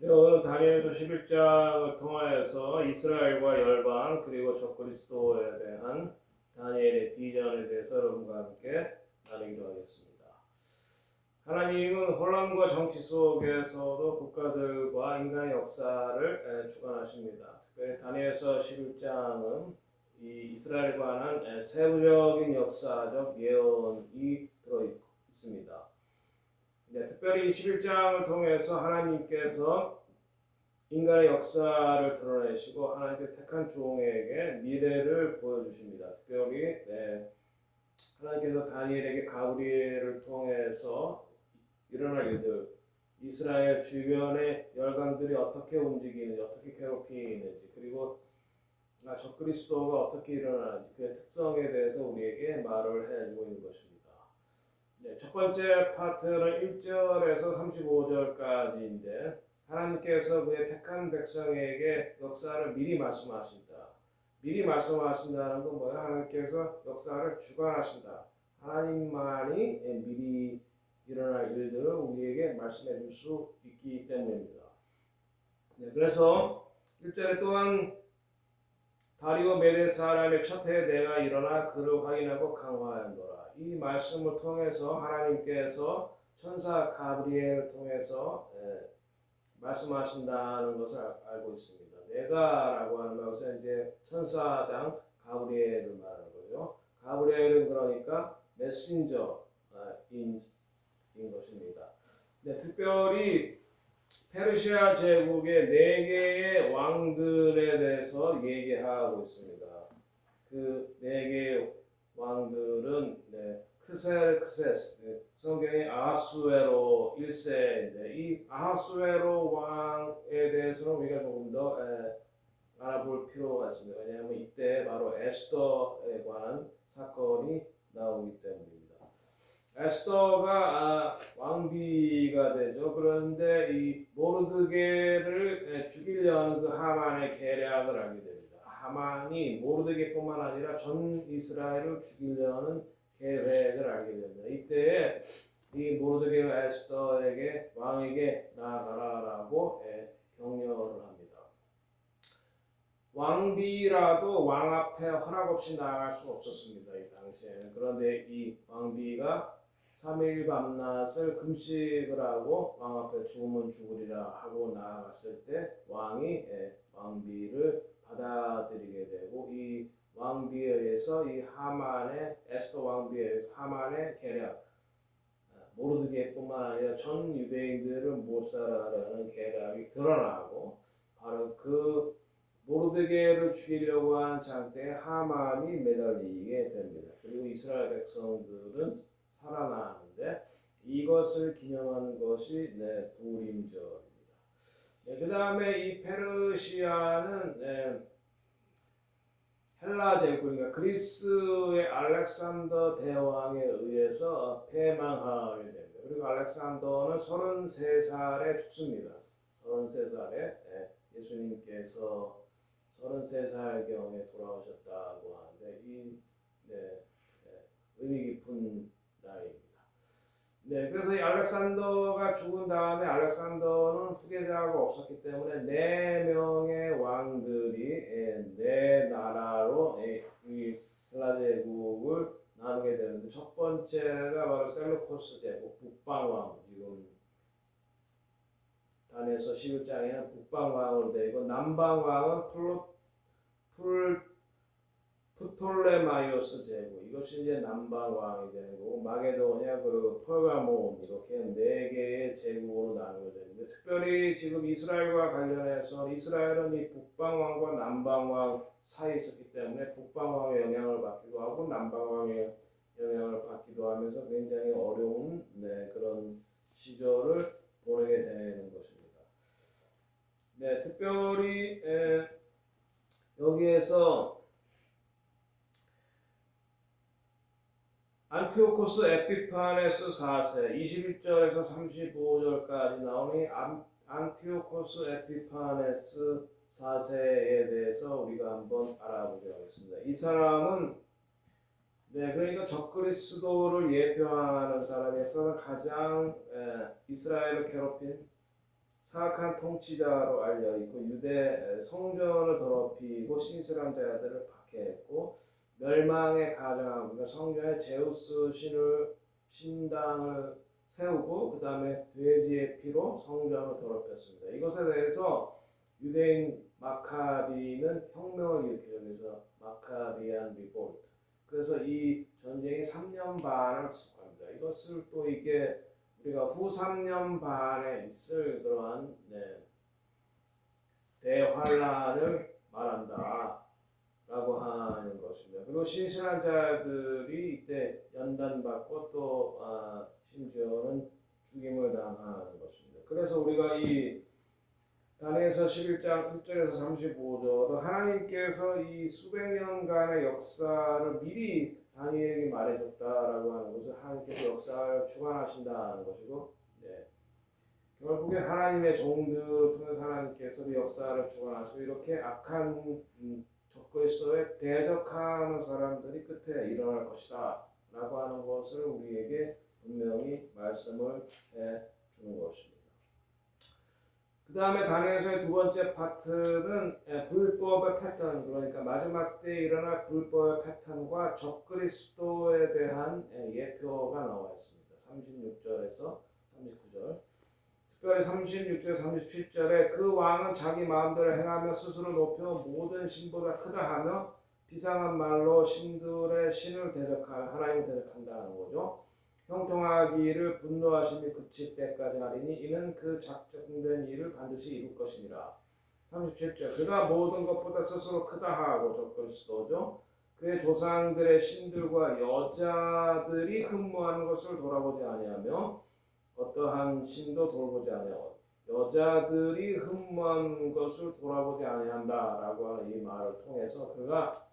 네, 오늘 다니엘서 11장을 통하여서 이스라엘과 열방 그리고 적그리스도에 대한 다니엘의 비전에 대해서 여러분과 함께 나누기로 하겠습니다. 하나님은 혼란과 정치 속에서도 국가들과 인간의 역사를 주관하십니다. 특별히 다니엘서 11장은 이 이스라엘에 관한 세부적인 역사적 예언이 들어 있습니다. 네, 특별히 11장을 통해서 하나님께서 인간의 역사를 드러내시고 하나님께 택한 종에게 미래를 보여주십니다. 특별히 하나님께서 다니엘에게 가브리엘을 통해서 일어날 일들, 이스라엘 주변의 열강들이 어떻게 움직이는지, 어떻게 괴롭히는지, 그리고 적그리스도가 어떻게 일어나는지 그의 특성에 대해서 우리에게 말을 해주고 있는 것입니다. 네, 첫 번째 파트는 1절에서 35절까지인데 하나님께서 그의 택한 백성에게 역사를 미리 말씀하신다. 미리 말씀하신다는 건 뭐예요? 하나님께서 역사를 주관하신다. 하나님만이 미리 일어날 일들을 우리에게 말씀해 줄 수 있기 때문입니다. 네, 그래서 1절에 또한 다리오 메대 사람의 첫 해에 내가 일어나 그를 확인하고 강화하였노라. 이 말씀을 통해서 하나님께서 천사 가브리엘을 통해서 말씀하신다는 것을 알고 있습니다. 내가라고 하는 것은 이제 천사장 가브리엘을 말하는 거죠. 가브리엘은 그러니까 메신저인 것입니다. 네, 특별히 페르시아 제국의 4개의 왕들에 대해서 얘기하고 있습니다. 그 4개의 왕들은 크세르크세스, 성경의 아하수에로 1세인데 이 아하수에로 왕에 대해서는 우리가 조금 더 알아볼 필요가 있습니다. 왜냐하면 이때 바로 에스더에 관한 사건이 나오기 때문입니다. 에스더가 왕비가 되죠. 그런데 이 모르드게를 죽이려는 그 하만의 계략을 알게 됩니다. 하만이 모르드게뿐만 아니라 전 이스라엘을 죽이려는 계획을 알게 됩니다. 이때 이 모르드게가 에스더에게 왕에게 나아가라라고 격려를 합니다. 왕비라도 왕 앞에 허락 없이 나아갈 수 없었습니다. 이 당시에는. 그런데 이 왕비가 3일 밤낮을 금식을 하고 왕 앞에 죽으면 죽으리라 하고 나아갔을 때 왕이 왕비를 받아들이게 되고 이 왕비에 의해서 이 하만의 에스더 왕비에 의해서 하만의 계략 모르드게뿐만 아니라 전 유대인들을 몰살하려는 계략이 드러나고 바로 그 모르드게를 죽이려고 하는 장대에 하만이 매달리게 됩니다. 그리고 이스라엘 백성들은 살아나는데 이것을 기념하는 것이 부림절입니다. 그 다음에 이 페르시아는 헬라 제국, 그러니까 그리스의 알렉산더 대왕에 의해서 패망하게 됩니다. 그리고 알렉산더는 33살에 죽습니다. 33살에 예수님께서 33살경에 돌아오셨다고 하는데 의미 깊은 날입니다. 네, 그래서 이 알렉산더가 죽은 다음에 알렉산더는 후계자가 없었기 때문에 4명의 왕들이 4나라로 이 헬라 제국을 나누게 되는데 첫 번째가 바로 셀루코스 제국 북방왕, 지금 다니엘서 11장에는 북방왕으로 되고 남방왕은 프톨레마이오스 제국, 이것이 이제 남방왕이 되고 마게도냐 그리고 퍼가몬 이렇게 4개의 제국으로 나누게 되는데 특별히 지금 이스라엘과 관련해서 이스라엘은 이 북방왕과 남방왕 사이에 있었기 때문에 북방왕의 영향을 받기도 하고 남방왕의 영향을 받기도 하면서 굉장히 어려운 그런 시절을 보내게 되는 것입니다. 네, 특별히 여기에서 안티오코스 에피파네스 4세 21절에서 35절까지 나오는 안티오코스 에피파네스 4세에 대해서 우리가 한번 알아보도록 하겠습니다. 이 사람은 그러니까 적그리스도를 예표하는 사람에서 가장 이스라엘을 괴롭힌 사악한 통치자로 알려 있고 유대 성전을 더럽히고 신실한 자들을 박해했고 멸망에 가정하고 그러니까 성전에 제우스 신을 신당을 세우고 그 다음에 돼지의 피로 성전을 더럽혔습니다. 이것에 대해서 유대인 마카비는 혁명을 일으키죠. 그래서 마카비안 리볼트. 그래서 이 전쟁이 3년 반을 지속합니다. 이것을 또 이게 우리가 후 3년 반에 있을 그러한 대환란을 말한다라고 하는 것입니다. 그리고 신실한 자들이 이때 연단받고 또 심지어는 죽임을 당하는 것입니다. 그래서 우리가 이 다니엘서 11장 1절에서 35절은 하나님께서 이 수백 년간의 역사를 미리 다니엘에게 말해줬다라고 하는 것을 하나님께서 역사를 주관하신다는 것이고 결국에 하나님의 종들을 통해서 하나님께서 역사를 주관하시고 이렇게 악한 적그리스도에 대적하는 사람들이 끝에 일어날 것이다 라고 하는 것을 우리에게 분명히 말씀을 해주는 것입니다. 그 다음에 다니엘서의 두 번째 파트는 불법의 패턴, 그러니까 마지막 때 일어날 불법의 패턴과 적그리스도에 대한 예표가 나와 있습니다. 36절에서 39절. 특별히 36절, 37절에 그 왕은 자기 마음대로 행하며 스스로 높여 모든 신보다 크다 하며 비상한 말로 신들의 신을 대적하며 하나님을 대적한다는 거죠. 형통하기를 분노하심이 그칠 때까지 하리니 이는 그 작정된 일을 반드시 이룰 것이니라. 37절 그가 모든 것보다 스스로 크다 하고 적그리스도죠. 그의 조상들의 신들과 여자들이 흠모하는 것을 돌아보지 아니하며 어떠한 신도 돌보지 아니하고 여자들이 흠모한 것을 돌아보지 아니한다라고 하는 이 말을 통해서 그가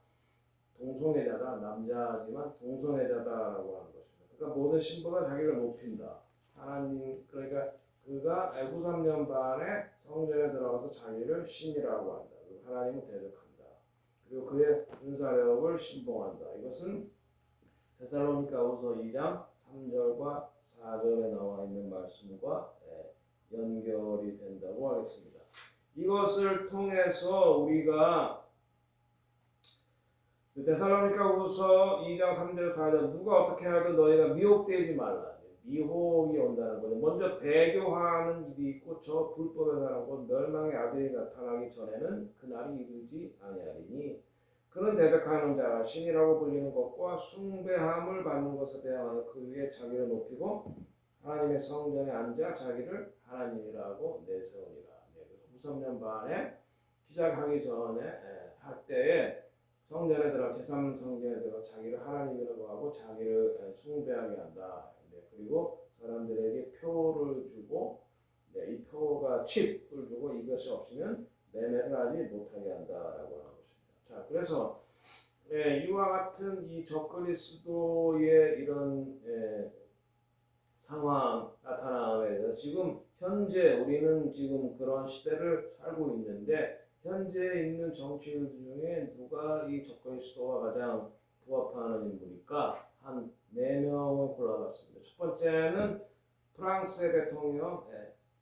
동성애자다, 남자지만 동성애자다라고 하는 것입니다. 그러니까 모든 신부가 자기를 높인다. 하나님 그러니까 그가 후 3년 반에 성전에 들어가서 자기를 신이라고 한다. 하나님을 대적한다. 그리고 그의 군사력을 신봉한다. 이것은 데살로니가후서 2장 3절과 4절에 나와 있는 말씀과 연결이 된다고 하겠습니다. 이것을 통해서 우리가 데살로니가후서 2장 3절 4절 누가 어떻게 하든 너희가 미혹되지 말라. 미혹이 온다는 거죠. 먼저 배교하는 일이 있고 저 불법에 관한 곧 멸망의 아들이 나타나기 전에는 그 날이 이르지 아니하리니 그는 대적하는 자가 신이라고 불리는 것과 숭배함을 받는 것에 대하여 그 위에 자기를 높이고 하나님의 성전에 앉아 자기를 하나님이라고 내세우니라. 후 3년 반에 시작하기 전에 할 때에 성전에 들어가 제3성전에 들어가 자기를 하나님이라고 하고 자기를 숭배하게 한다. 그리고 사람들에게 표를 주고 이 표가 칩을 주고 이것이 없으면 매매를 하지 못하게 한다라고 하는 것입니다. 자, 그래서 이와 같은 이 적그리스도의 이런 상황 나타남에 대해서 지금 현재 우리는 지금 그런 시대를 살고 있는데 현재 있는 정치인 중에 누가 이 적그리스도와 가장 부합하는 인물일까? 한 4명을 골라봤습니다. 첫 번째는 프랑스의 대통령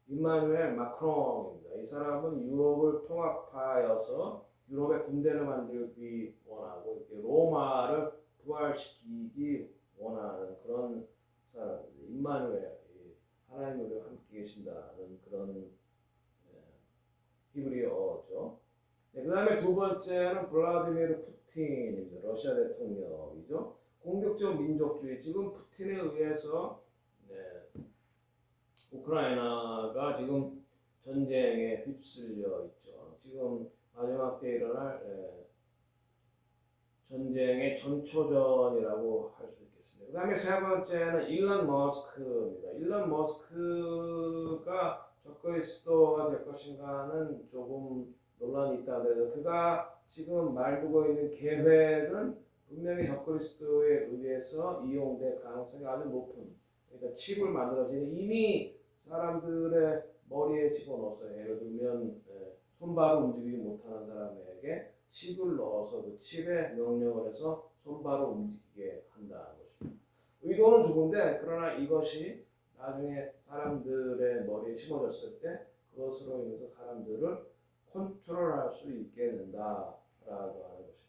임마누엘 마크롱입니다. 이 사람은 유럽을 통합하여서 유럽의 군대를 만들기 원하고 이렇게 로마를 부활시키기 원하는 그런 사람입니다. 임마누엘, 하나님으로 함께 계신다는 그런 히브리어죠. 그 다음에 두 번째는 블라디미르 푸틴입니다. 러시아 대통령이죠. 공격적 민족주의. 지금 푸틴에 의해서 우크라이나가 지금 전쟁에 휩쓸려 있죠. 지금 마지막 때 일어날 전쟁의 전초전이라고 할 수 있겠습니다. 그 다음에 세 번째는 일론 머스크입니다. 일론 머스크가 적그리스도가 될 것인가는 조금 논란이 있다 그래서 그가 지금 말두고 있는 계획은 분명히 적그리스도에 의해서 이용될 가능성이 아주 높은 그러니까 칩을 만들어지는 이미 사람들의 머리에 집어넣어서 예를 들면 손발을 움직이지 못하는 사람에게 칩을 넣어서 그 칩에 명령을 해서 손발을 움직이게 한다는 것입니다. 의도는 좋은데 그러나 이것이 나중에 사람들의 머리에 심어졌을 때 그 그것으로 인해서 사람들을 컨트롤할 수 있게 된다라고 하는 것입니다.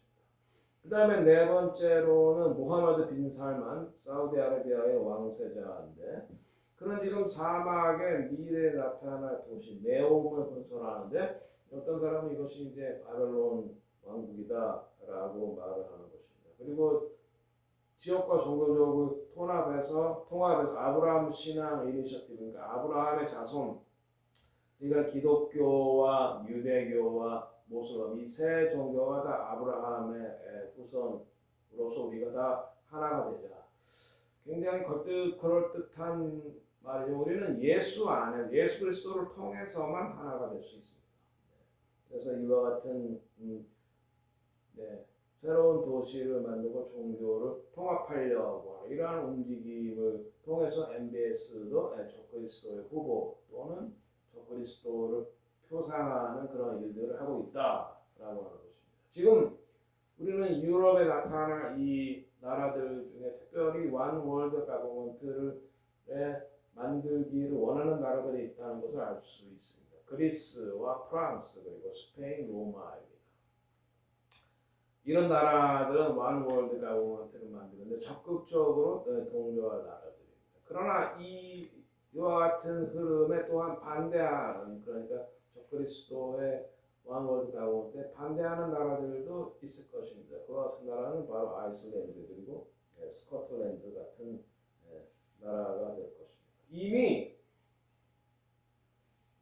그 다음에 네 번째로는 무하마드 빈 살만, 사우디아라비아의 왕세자인데 그는 지금 사막의 미래에 나타날 도시 네옴을 건설하는데 어떤 사람은 이것이 이제 바벨론 왕국이다라고 말을 하는 것입니다. 그리고 지역과 종교적으로 통합해서 아브라함 신앙 이니셔티브, 그러니까 아브라함의 자손, 그러니까 기독교와 유대교와 모슬람 이 세 종교가 다 아브라함의 후손으로서 우리가 다 하나가 되자. 굉장히 그럴듯한 말이죠. 우리는 예수 안에 예수 그리스도를 통해서만 하나가 될 수 있습니다. 그래서 이와 같은 네, 새로운 도시를 만들고 종교를 통합하려고 하는 이러한 움직임을 통해서 MBS도 적그리스도의 후보 또는 적그리스도를 표상하는 그런 일들을 하고 있다라고 하는 것입니다. 지금 우리는 유럽에 나타날 이 나라들 중에 특별히 원 월드 가버먼트를 만들기를 원하는 나라들이 있다는 것을 알 수 있습니다. 그리스와 프랑스 그리고 스페인, 로마입니다. 이런 나라들은 원 월드 가버먼트를 만드는데 적극적으로 동조할 나라들입니다. 그러나 이와 같은 흐름에 또한 반대하는 그러니까 적그리스도의 원 월드 가버먼트에 반대하는 나라들도 있을 것입니다. 그와 같은 나라는 바로 아이슬란드 그리고 스코틀랜드 같은 나라가 될 것입니다. 이미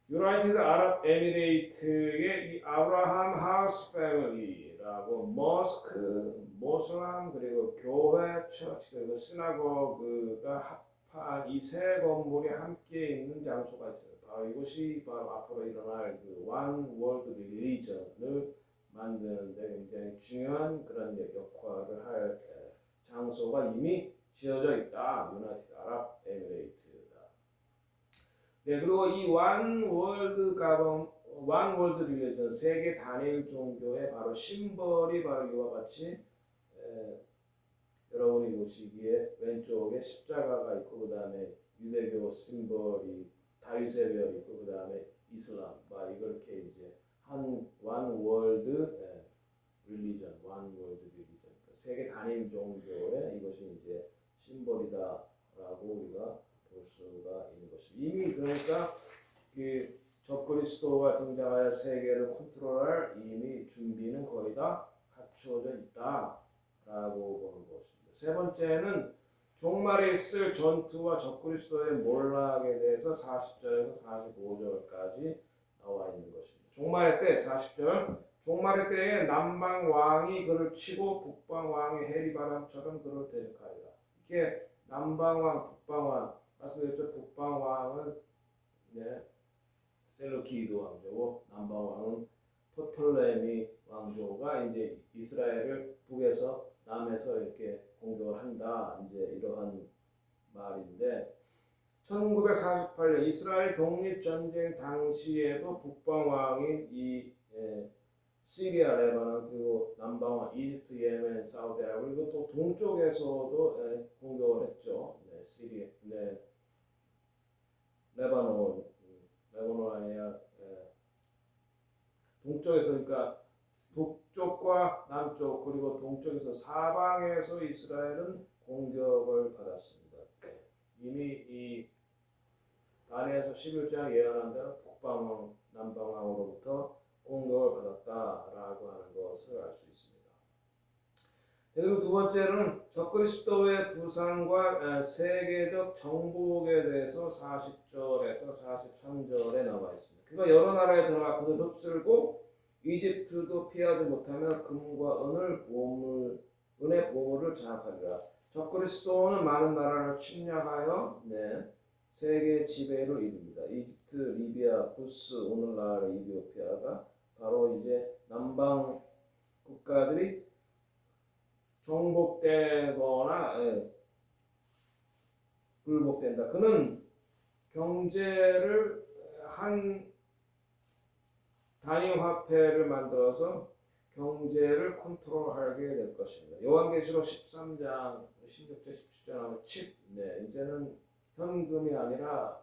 유나이티드 아랍 에미레이트의 이 아브라함 하우스 패밀리라고 모스크, 모슬람 그리고 교회, 처치 그리고 시나고그가 합한 이 세 건물이 함께 있는 장소가 있습니다. 바로 이것이 바로 앞으로 일어날 그 원 월드 릴리전을 만드는데 굉장히 중요한 그런 역할을 할 장소가 이미 지어져 있다. 유나이티드 아랍 에미레이트다. 네, 그리고 이 원 월드 릴리전 세계 단일 종교의 바로 심벌이 바로 이와 같이 여러분이 보시기에 왼쪽에 십자가가 있고 그 다음에 유대교 심벌이 다윗의 별 있고 그 다음에 이슬람 막 이렇게 이제 한 원 월드 릴리전, 원 월드 릴리전 세계 단일 종교의 이것이 이제 심벌이다라고 우리가 볼 수가 있는 것입니다. 이미 그러니까 그 적그리스도가 등장하여 세계를 컨트롤할 이미 준비는 거의 다 갖추어져 있다라고 보는 것입니다. 세 번째는 종말에 있을 전투와 적그리스도의 몰락에 대해서 40절에서 45절까지 나와 있는 것입니다. 종말의 때 40절 종말의 때에 남방 왕이 그를 치고 북방 왕이 해리바람처럼 그를 대적하리라. 이렇게 남방 왕, 북방 왕 말씀드렸죠. 북방 왕은 셀루키드 왕조고 남방 왕은 토톨레미 왕조가 이제 이스라엘을 북에서 남에서 이렇게 공격을 한다. 이제 이러한 말인데 1948년 이스라엘 독립 전쟁 당시에도 북방 왕인 이 시리아, 레바논 그리고 남방 왕 이집트, 예멘, 사우디아라비아 그리고 또 동쪽에서도 공격을 했죠. 시리아, 레바논 아니야. 동쪽에서 그러니까 북쪽과 남쪽 그리고 동쪽에서 사방에서 이스라엘은 공격을 받았습니다. 이미 이 다니엘서 11장 예언한 대로 북방왕, 남방왕으로부터 공격을 받았다라고 하는 것을 알 수 있습니다. 그리고 두 번째는 적그리스도의 부상과 세계적 정복에 대해서 40절에서 43절에 나와 있습니다. 그가 여러 나라에 들어가 그들 흡수고 이집트도 피하지 못하며 금과 은의 보물을 장악하리라. 적그리스도는 많은 나라를 침략하여 세계 지배를 이룹니다. 이집트, 리비아, 구스, 오늘날 이디오피아가 바로 이제 남방 국가들이 정복되거나 불복된다. 그는 경제를 한 단위 화폐를 만들어서 경제를 컨트롤하게 될 것입니다. 요한계시록 13장 16절 17절 하면 칩, 이제는 현금이 아니라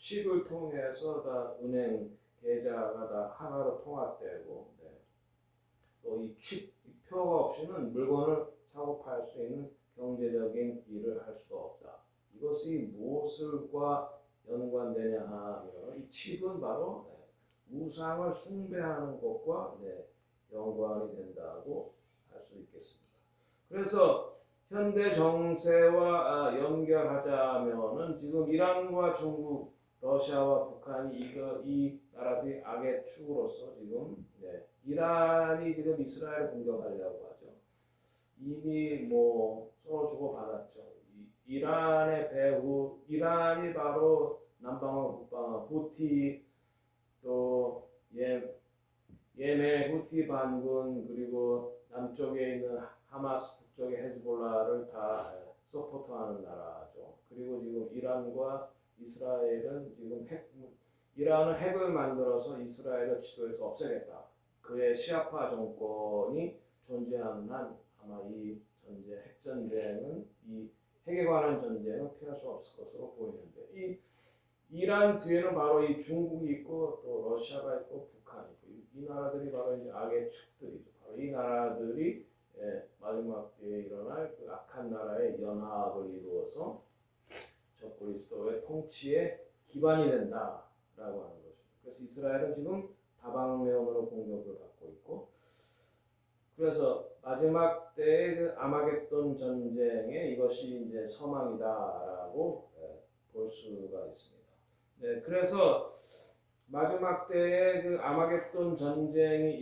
칩을 통해서 다 은행 계좌가 다 하나로 통합되고, 네. 또 이 칩 표가 없이는 물건을 사고 팔 수 있는 경제적인 일을 할 수가 없다. 이것이 무엇과 연관되냐 하면 이 칩은 바로 우상을 숭배하는 것과 연관이 된다고 할 수 있겠습니다. 그래서 현대 정세와 연결하자면은 지금 이란과 중국, 러시아와 북한이 이 나라들이 악의 축으로서 지금 이란이 지금 이스라엘을 공격하려고 하죠. 이미 뭐 서로 주고 받았죠. 이란의 배후, 이란이 바로 남방어, 북방어, 후티 또 예멘 후티 반군 그리고 남쪽에 있는 하마스 북쪽의 헤즈볼라를 다 서포트하는 나라죠. 그리고 지금 이란과 이스라엘은 지금 이란은 핵을 만들어서 이스라엘을 지도에서 없애겠다. 그의 시아파 정권이 존재하는 한 아마 이 핵전쟁은 이 핵에 관한 전쟁은 피할 수 없을 것으로 보이는데 이 이란 뒤에는 바로 이 중국이 있고 또 러시아가 있고 북한이 있고 이 나라들이 바로 이제 악의 축들이죠. 바로 이 나라들이 마지막 때에 일어날 그 악한 나라의 연합을 이루어서 적그리스도의 통치의 기반이 된다라고 하는 것입니다. 그래서 이스라엘은 지금 다방면으로 공격을 받고 있고 그래서 마지막 때의 그 아마겟돈 전쟁에 이것이 이제 서망이다라고 볼 수가 있습니다. 네, 그래서 마지막 때에 그 아마겟돈 전쟁이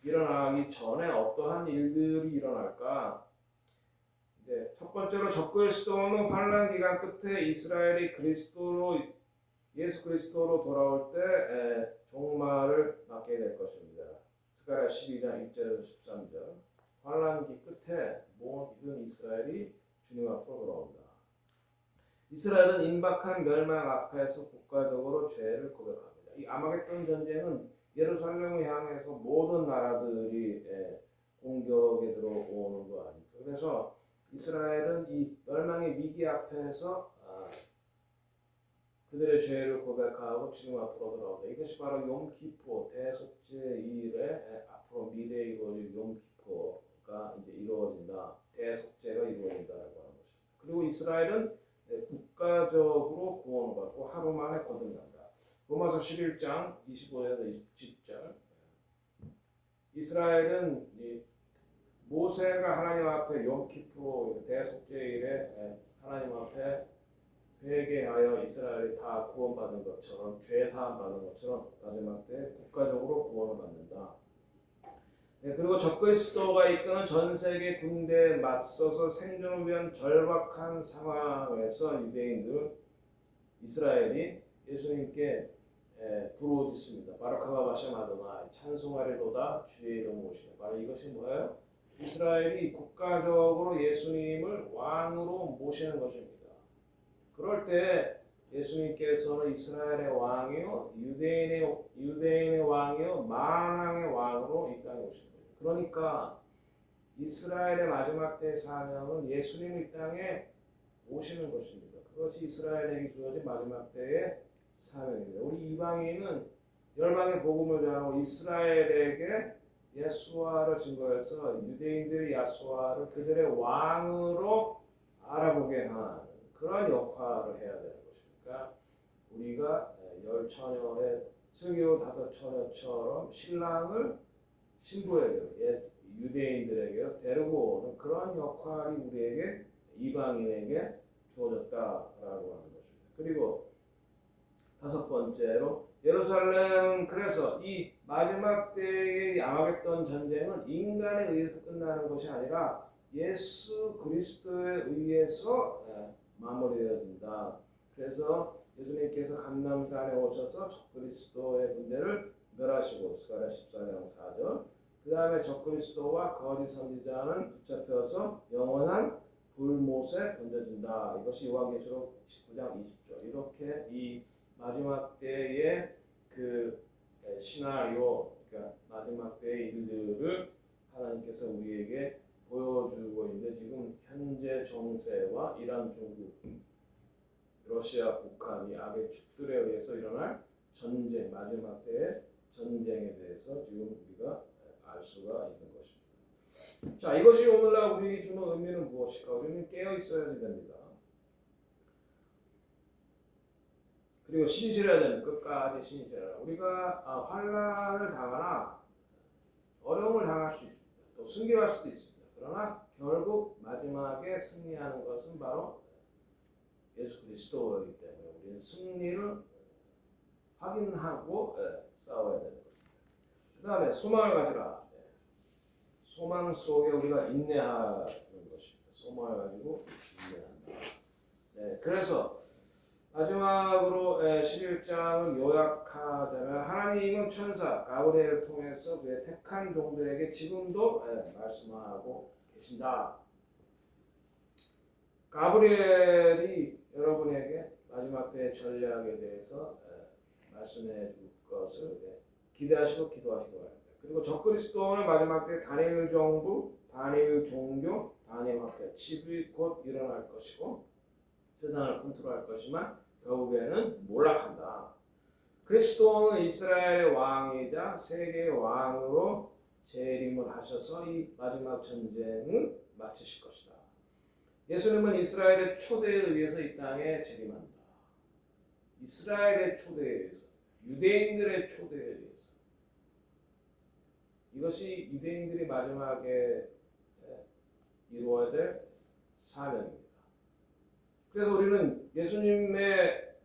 일어나기 전에 어떠한 일들이 일어날까? 첫 번째로 적그리스도는 환란 기간 끝에 이스라엘이 예수 그리스도로 돌아올 때 종말을 맞게 될 것입니다. 스가랴 12장 1절에서 13절. 환란기 끝에 모든 이스라엘이 주님 앞으로 돌아온다. 이스라엘은 임박한 멸망 앞에서 국가적으로 죄를 고백합니다. 이 아마겟돈 전쟁은 예루살렘을 향해서 모든 나라들이 공격에 들어오는 거 아닙니까? 그래서 이스라엘은 이 멸망의 위기 앞에서 그들의 죄를 고백하고 주님 앞으로 돌아온다. 이것이 바로 욤키포 대속죄일에 앞으로 미래에 이루어질 욤키포가 이제 이루어진다. 대속죄가 이루어진다라고 하는 것입니다. 그리고 이스라엘은 국가적으로 구원받고 하루 만에 거듭난다. 로마서 11장 25절에서 27절. 이스라엘은 모세가 하나님 앞에 욤키포 대속죄일에 하나님 앞에 회개하여 이스라엘이 다 구원받은 것처럼 죄 사함 받은 것처럼 마지막 때 국가적으로 구원을 받는다. 그리고 적그리스도가 이끄는 전 세계 군대에 맞서서 생존을 위한 절박한 상황에서 이스라엘이 예수님께 부르짖습니다. 바라크바 바셈 아도나이 찬송하리로다 주의 이름 모시며. 바로 이것이 뭐예요? 이스라엘이 국가적으로 예수님을 왕으로 모시는 것입니다. 그럴 때 예수님께서는 이스라엘의 왕이요 유대인의 왕이요 만왕의 왕으로 이 땅에 오신 거예요. 그러니까 이스라엘의 마지막 때 사명은 예수님이 이 땅에 오시는 것입니다. 그것이 이스라엘에게 주어진 마지막 때의 사명입니다. 우리 이방인은 열방의 복음을 전하고 이스라엘에게 예수와를 증거해서 유대인들의 야수와를 그들의 왕으로 알아보게 하는 그런 역할을 해야 되는 것입니까? 우리가 열 처녀의 다섯 처녀처럼 신랑을 신부에게 유대인들에게 데리고 오는 그런 역할이 우리에게 이방인에게 주어졌다라고 하는 것입니다. 그리고 다섯 번째로 예루살렘 그래서 이 마지막 때의 아마겟돈 전쟁은 인간에 의해서 끝나는 것이 아니라 예수 그리스도에 의해서 마무리되어진다. 그래서 예수님께서 감람산에 오셔서 적그리스도의 군대를 멸하시고 스가랴 14장 4절 그 다음에 적그리스도와 거짓 선지자는 붙잡혀서 영원한 불못에 던져진다. 이것이 요한계시록 19장 20절. 이렇게 이 마지막 때의 그 시나리오, 그러니까 마지막 때의 일들을 하나님께서 우리에게 보여주고 있는데 지금 현재 정세와 이란 중국을 러시아, 북한 이 악의 축들에 의해서 일어날 전쟁, 마지막 때의 전쟁에 대해서 지금 우리가 알 수가 있는 것입니다. 자, 이것이 오늘날 우리에게 주는 의미는 무엇일까? 우리는 깨어 있어야 됩니다. 그리고 신실해야 됩니다. 끝까지 신실해라. 우리가 환난을 당하나 어려움을 당할 수 있습니다. 또 승리할 수도 있습니다. 그러나 결국 마지막에 승리하는 것은 바로 예수 그리스도이기 때문에 우리는 승리를 확인하고 싸워야 되는 것입니다. 그 다음에 소망을 가지라. 소망 속에 우리가 인내하는 것입니다. 소망을 가지고 인내한다. 그래서 마지막으로 11장을 요약하자면 하나님은 천사 가브리엘을 통해서 그의 택한 종들에게 지금도 말씀하고 계신다. 가브리엘이 여러분에게 마지막 때의 전략에 대해서 말씀해 줄 것을 기대하시고 기도하시기 바랍니다. 그리고 적그리스도는 마지막 때 단일 정부, 단일 종교, 단일 화폐, 집이 곧 일어날 것이고 세상을 컨트롤할 것이지만 결국에는 몰락한다. 그리스도는 이스라엘의 왕이자 세계의 왕으로 재림을 하셔서 이 마지막 전쟁을 마치실 것이다. 예수님은 이스라엘의 초대에 의해서 이 땅에 재림한다. 이스라엘의 초대에 의해서, 유대인들의 초대에 의해서. 이것이 유대인들이 마지막에 이루어야 될 사명입니다. 그래서 우리는 예수님의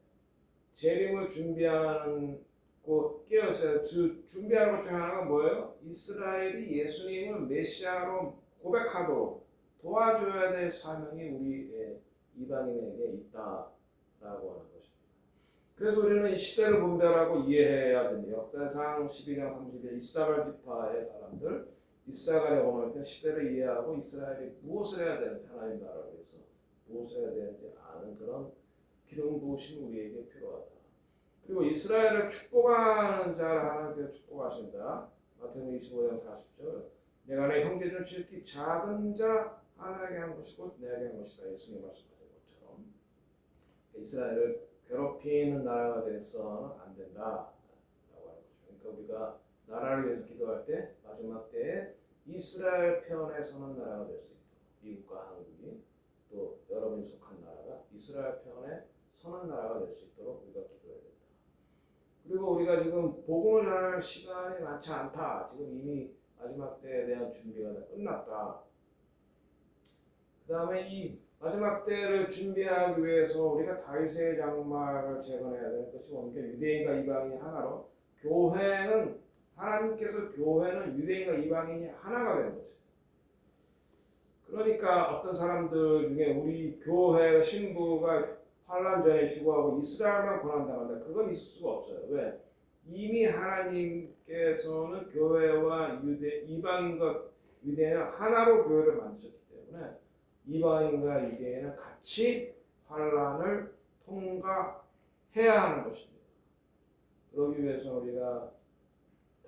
재림을 준비하는 꼭 깨어있어요. 준비하는 것 중에 하나가 뭐예요? 이스라엘이 예수님을 메시아로 고백하도록 도와줘야 될 사명이 우리 이방인에게 있다라고 하는 것입니다. 그래서 우리는 이 시대를 분별하고 이해해야 됩니다. 역대상 12장 30일 이사갈 지파의 사람들, 이사갈의 원할 때 시대를 이해하고 이스라엘이 무엇을 해야 되는지 하나님 나라를 위해서 무엇을 해야 되는지 아는 그런 기름 부으심이 우리에게 필요하다. 그리고 이스라엘을 축복하는 자를 하나님께서 축복하신다. 마태복음 25장 40절 내가 내 형제들 지극히 작은 자 하나에게 한 것이고 내게 한 것이다. 예수님 말씀하신 것처럼 이스라엘을 괴롭히는 나라가 돼서는 안 된다라고 하는 것입니다. 그러니까 우리가 나라를 위해서 기도할 때 마지막 때에 이스라엘 편에 서는 나라가 될 수 있도록 미국과 한국이 또 여러분이 속한 나라가 이스라엘 편에 서는 나라가 될 수 있도록 우리가 기도해야 된다. 그리고 우리가 지금 복음을 전할 시간이 많지 않다. 지금 이미 마지막 때에 대한 준비가 다 끝났다. 그 다음에 이 마지막 때를 준비하기 위해서 우리가 다윗의 장막을 재건해야 되는 것이 뭔가 유대인과 이방인이 하나로 교회는 하나님께서 교회는 유대인과 이방인이 하나가 되는 것이에요. 그러니까 어떤 사람들 중에 우리 교회 신부가 환란 전에 휴거하고 이스라엘만 고난당한다. 그건 있을 수가 없어요. 왜? 이미 하나님께서는 교회와 이방인과 유대인은 하나로 교회를 만드셨기 때문에 이방인과 유대인은 같이 환란을 통과해야 하는 것입니다. 그러기 위해서 우리가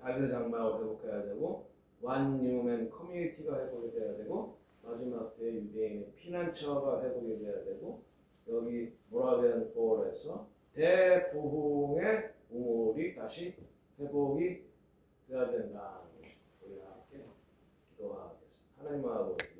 다윗의 장막을 회복해야 되고 완유맨 커뮤니티가 회복이 돼야 되고 마지막 때 유대인의 피난처가 회복이 돼야 되고 여기 모라비안 폴에서 대부흥의 우물이 다시 회복이 되어야 된다는 것입니다. 우리가 함께 기도하겠습니다. 하나님하고